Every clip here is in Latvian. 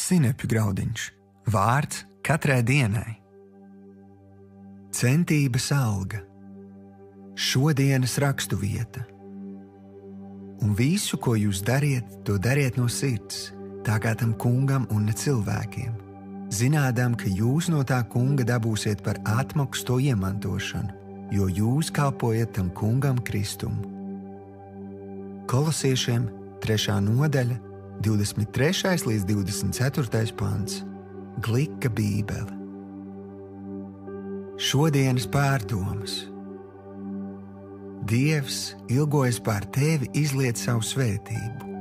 Sinepju graudiņš. Vārds katrai dienai. Centības alga. Šodienas raksturvieta. Un visu, ko jūs dariet, to dariet no sirds, tā kā tam kungam un ne cilvēkiem, zinādam, ka jūs no tā kunga dabūsiet par atmaksu to iemantošanu, jo jūs kalpojat tam kungam Kristum. Kolosiešiem 3. nodaļa, 23. līdz 24. pants. Glika bībele. Šodienas pārdomas. Dievs ilgojas pār tevi izliet savu svētību.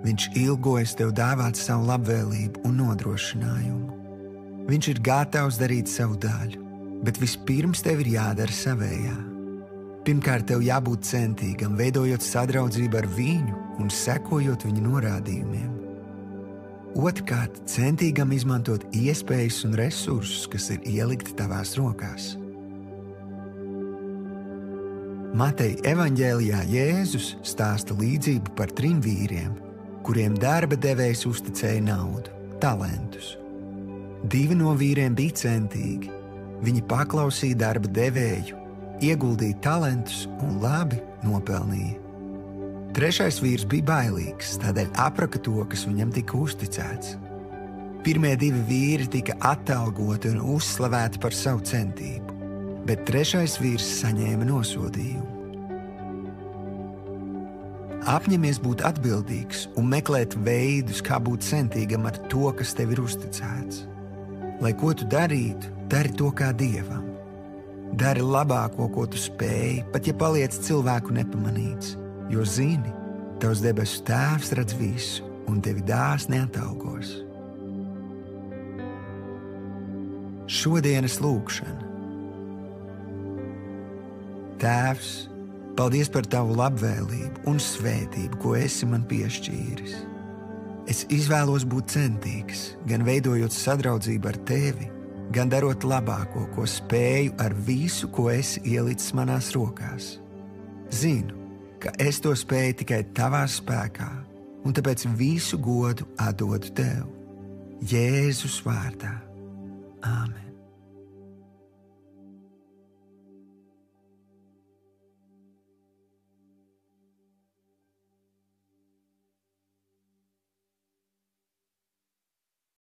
Viņš ilgojas tev dāvāt savu labvēlību un nodrošinājumu. Viņš ir gatavs darīt savu daļu, bet vispirms tev ir jādara savējā. Pirmkārt, tev jābūt centīgam, veidojot sadraudzību ar viņu un sekojot viņa norādījumiem. Otrkārt, centīgam izmantot iespējas un resursus, kas ir ielikti tavās rokās. Mateja evaņģēlijā Jēzus stāsta līdzību par 3 vīriem, kuriem darba devējs uzticēja naudu, talantus. 2 no vīriem bija centīgi. Viņi paklausīja darba devēju, ieguldīja talantus un labi nopelnīja. 3. vīrs bija bailīgs, tādēļ apraka to, kas viņam tika uzticēts. Pirmie 2 vīri tika atalgoti un uzslavēti par savu centību, bet 3. vīrs saņēma nosodījumu. Apņemies būt atbildīgs un meklēt veidus, kā būt centīgam ar to, kas tev ir uzticēts. Lai ko tu darītu, dari to kā Dievam. Dari labāko, ko tu spēj, pat ja paliec cilvēku nepamanīts, jo zini, tavs debesu Tēvs redz visu un tevi dāsni atalgos. Šodienas lūgšana. Tēvs, paldies par tavu labvēlību un svētību, ko esi man piešķīris. Es izvēlos būt centīgs, gan veidojot sadraudzību ar tevi, gan darot labāko, ko spēju ar visu, ko esi ielicis manās rokās. Zinu, ka es to spēju tikai tavā spēkā, un tāpēc visu godu atdodu tev. Jēzus vārdā. Āmen.